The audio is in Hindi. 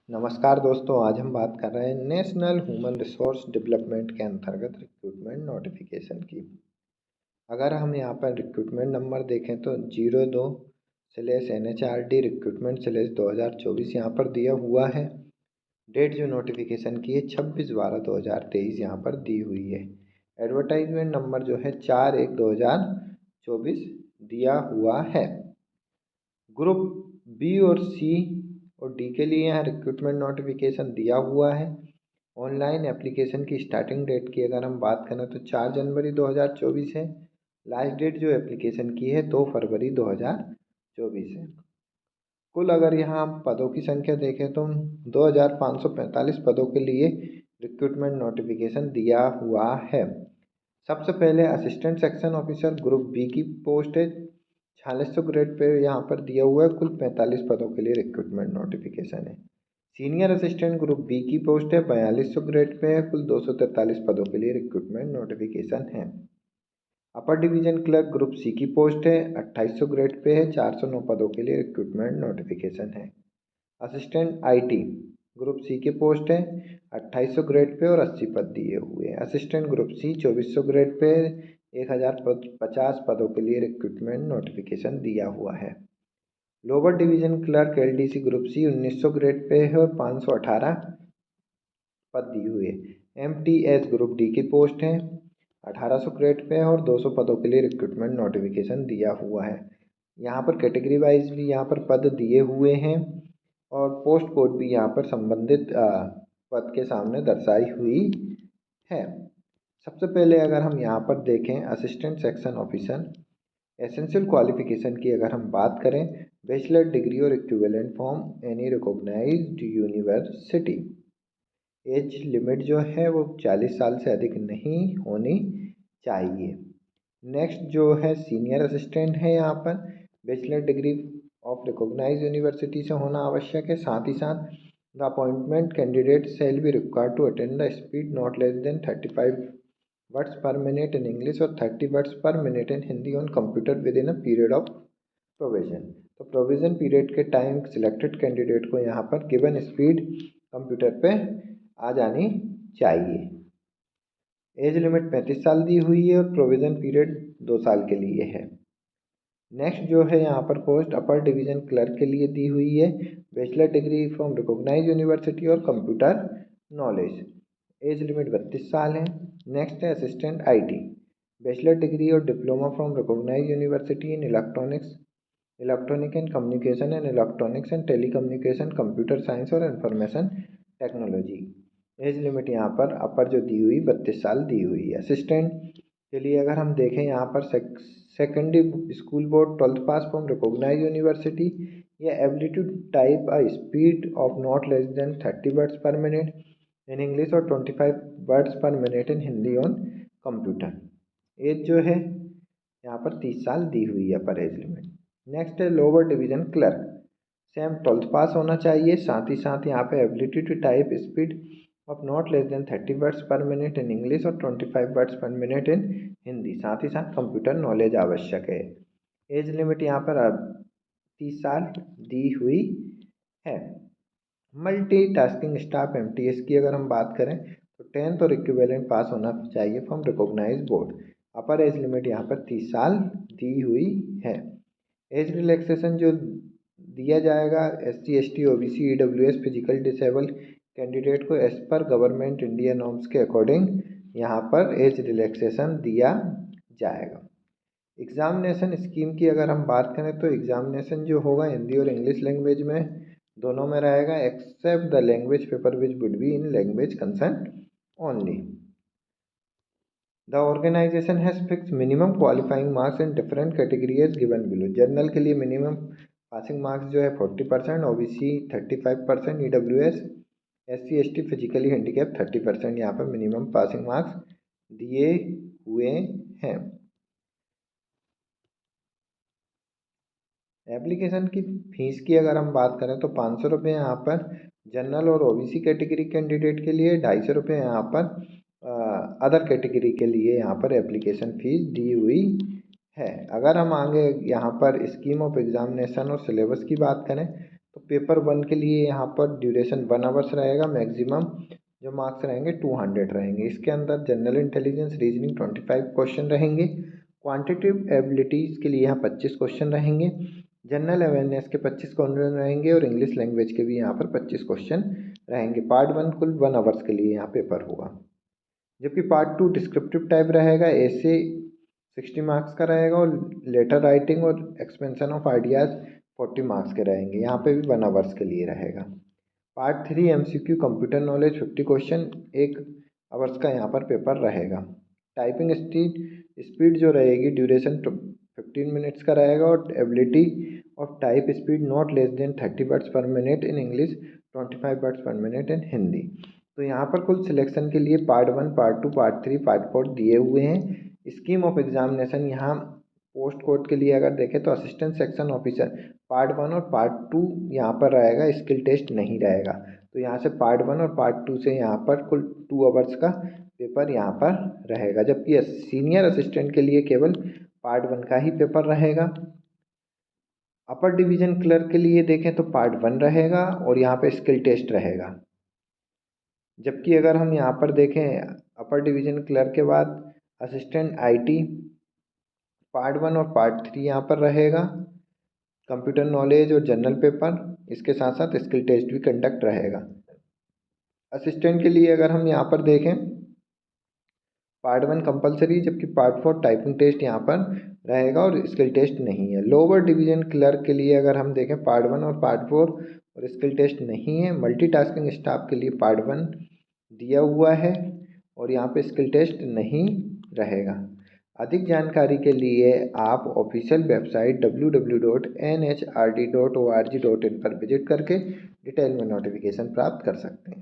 नमस्कार दोस्तों, आज हम बात कर रहे हैं नेशनल ह्यूमन रिसोर्स डेवलपमेंट के अंतर्गत रिक्रूटमेंट नोटिफिकेशन की। अगर हम यहाँ पर रिक्रूटमेंट नंबर देखें तो 02/NHRD रिक्रूटमेंट/2024 यहाँ पर दिया हुआ है। डेट जो नोटिफिकेशन की है 26/12/2023 यहाँ पर दी हुई है। एडवर्टाइजमेंट नंबर जो है 4/1/2024 दिया हुआ है। ग्रुप बी और सी और डी के लिए यहाँ रिक्रूटमेंट नोटिफिकेशन दिया हुआ है। ऑनलाइन एप्लीकेशन की स्टार्टिंग डेट की अगर हम बात करें तो 4 जनवरी 2024 है। लास्ट डेट जो एप्लीकेशन की है 2 फरवरी 2024 है। कुल अगर यहाँ हम पदों की संख्या देखें तो 2545 पदों के लिए रिक्रूटमेंट नोटिफिकेशन दिया हुआ है। सबसे पहले assistant section officer group B की पोस्ट है, 4600 ग्रेड पे यहाँ पर दिया हुआ है। कुल 45 पदों के लिए रिक्रूटमेंट नोटिफिकेशन है। सीनियर असिस्टेंट ग्रुप बी की पोस्ट है, 4200 ग्रेड पे है। कुल 243 पदों के लिए रिक्रूटमेंट नोटिफिकेशन है। Upper division clerk group C की पोस्ट है, 2800 ग्रेड पे है। 409 पदों के लिए रिक्रूटमेंट नोटिफिकेशन है। असिस्टेंट आईटी ग्रुप सी की पोस्ट है, 2800 ग्रेड पे और 80 पद दिए हुए हैं। Assistant group C 2400 grade pay 1050 पदों के लिए रिक्रूटमेंट नोटिफिकेशन दिया हुआ है। Lower division clerk LDC group C 1900 grade pay है और 518 पद दिए हुए हैं। एमटीएस ग्रुप डी की पोस्ट है, 1800 ग्रेड पे है और 200 पदों के लिए रिक्रूटमेंट नोटिफिकेशन दिया हुआ है। यहाँ पर कैटेगरी वाइज भी यहाँ पर पद दिए हुए हैं और पोस्ट कोड भी यहाँ पर संबंधित पद के सामने दर्शाई हुई है। सबसे पहले अगर हम यहाँ पर देखें assistant section officer, essential qualification की अगर हम बात करें, बैचलर डिग्री और equivalent from any recognised university. Age limit जो है वो 40 साल से अधिक नहीं होनी चाहिए। नेक्स्ट जो है सीनियर असिस्टेंट है, यहाँ पर bachelor degree of recognised university से होना आवश्यक है। साथ ही साथ the appointment candidate shall be required to attend the speed not less than 35 words per minute in English और 30 words per minute in Hindi on computer within a period of provision. तो प्रोविजन पीरियड के टाइम सिलेक्टेड कैंडिडेट को यहाँ पर गिवन स्पीड कंप्यूटर पे आ जानी चाहिए। एज लिमिट 35 साल दी हुई है और प्रोविजन पीरियड 2 साल के लिए है। नेक्स्ट जो है यहाँ पर पोस्ट अपर डिवीजन क्लर्क के लिए दी हुई है, bachelor degree from recognised university और कंप्यूटर नॉलेज। एज लिमिट 32 साल है। नेक्स्ट है असिस्टेंट आईटी, बैचलर डिग्री और diploma from recognised university in electronic and communication and electronics and telecommunication, computer science और इंफॉर्मेशन टेक्नोलॉजी। एज लिमिट यहाँ पर अपर जो दी हुई 32 साल दी हुई है। असिस्टेंट के लिए अगर हम देखें यहाँ पर secondary school board 12th pass from recognised university या ability to type a speed of not less than 30 words per minute in English और 25 words per minute in Hindi on computer. Age जो है यहाँ पर 30 साल दी हुई है अपर एज लिमिट। नेक्स्ट है lower division clerk, same 12th pass होना चाहिए। साथ ही साथ यहाँ पे ability to type speed of not less than 30 words per minute in English और 25 words per minute in Hindi. साथ ही साथ कंप्यूटर नॉलेज आवश्यक है। एज लिमिट यहाँ पर 30 साल दी हुई है। मल्टीटास्किंग स्टाफ एमटीएस की अगर हम बात करें तो 10th और इक्विवेलेंट पास होना चाहिए from recognised board. Upper age limit यहाँ पर 30 साल दी हुई है। एज रिलैक्सेशन जो दिया जाएगा SC ST OBC EWS physical disable candidate को एज पर गवर्नमेंट इंडिया नॉर्म्स के अकॉर्डिंग यहाँ पर एज रिलैक्सेशन दिया जाएगा। एग्जामिनेशन स्कीम की अगर हम बात करें तो एग्जामिनेशन जो होगा हिंदी और इंग्लिश लैंग्वेज में दोनों में रहेगा, except the language paper which would be in language concern only. The organization has fixed minimum qualifying marks in different categories given below. General के लिए मिनिमम पासिंग मार्क्स जो है 40%, OBC 35%, EWS SC ST physically handicap 30% यहाँ पर मिनिमम पासिंग मार्क्स दिए हुए हैं। एप्लीकेशन की फीस की अगर हम बात करें तो 500 रुपये यहाँ पर जनरल और OBC कैटेगरी कैंडिडेट के लिए, 250 रुपये यहाँ पर अदर कैटेगरी के लिए यहाँ पर एप्लीकेशन फ़ीस दी हुई है। अगर हम आगे यहाँ पर स्कीम ऑफ एग्जामिनेशन और सिलेबस की बात करें तो पेपर 1 के लिए यहाँ पर ड्यूरेशन 1 आवर्स रहेगा, मैक्सिमम जो मार्क्स रहेंगे 200 रहेंगे। इसके अंदर जनरल इंटेलिजेंस रीजनिंग 25 क्वेश्चन रहेंगे, क्वांटिटेटिव एबिलिटीज़ के लिए यहाँ 25 क्वेश्चन रहेंगे, जनरल अवेयरनेस के 25 क्वेश्चन रहेंगे और इंग्लिश लैंग्वेज के भी यहाँ पर 25 क्वेश्चन रहेंगे। पार्ट 1 कुल 1 आवर्स के लिए यहाँ पेपर होगा, जबकि पार्ट 2 डिस्क्रिप्टिव टाइप रहेगा, ऐसे 60 मार्क्स का रहेगा और लेटर राइटिंग और एक्सपेंशन ऑफ आइडियाज़ 40 मार्क्स के रहेंगे, यहाँ पे भी 1 आवर्स के लिए रहेगा। Part 3 MCQ computer knowledge 50 question 1 hours का यहाँ पर पेपर रहेगा। टाइपिंग स्पीड जो रहेगी ड्यूरेशन 15 मिनट्स का रहेगा और ability of type speed not less than 30 words per minute in English, 25 words per minute in Hindi. तो यहाँ पर कुल सिलेक्शन के लिए पार्ट 1, पार्ट 2, पार्ट 3, पार्ट 4 दिए हुए हैं। स्कीम ऑफ एग्जामिनेशन यहाँ पोस्ट कोड के लिए अगर देखें तो असिस्टेंट सेक्शन ऑफिसर पार्ट 1 और पार्ट 2 यहाँ पर रहेगा, स्किल टेस्ट नहीं रहेगा। तो यहाँ से पार्ट 1 और पार्ट 2 से यहाँ पर कुल 2 आवर्स का पेपर यहाँ पर रहेगा, जबकि सीनियर असिस्टेंट के लिए केवल पार्ट 1 का ही पेपर रहेगा। अपर डिवीज़न क्लर्क के लिए देखें तो पार्ट 1 रहेगा और यहाँ पे स्किल टेस्ट रहेगा, जबकि अगर हम यहाँ पर देखें अपर डिवीज़न क्लर्क के बाद असिस्टेंट IT पार्ट 1 और पार्ट 3 यहाँ पर रहेगा, कंप्यूटर नॉलेज और जनरल पेपर, इसके साथ साथ स्किल टेस्ट भी कंडक्ट रहेगा। असिस्टेंट के लिए अगर हम यहाँ पर देखें पार्ट 1 कंपलसरी, जबकि पार्ट 4 टाइपिंग टेस्ट यहाँ पर रहेगा और स्किल टेस्ट नहीं है। लोअर डिवीज़न क्लर्क के लिए अगर हम देखें पार्ट 1 और पार्ट 4 और स्किल टेस्ट नहीं है। मल्टीटास्किंग स्टाफ के लिए पार्ट 1 दिया हुआ है और यहाँ पे स्किल टेस्ट नहीं रहेगा। अधिक जानकारी के लिए आप ऑफिशियल वेबसाइट www.nhrd.org.in पर विजिट करके डिटेल में नोटिफिकेशन प्राप्त कर सकते हैं।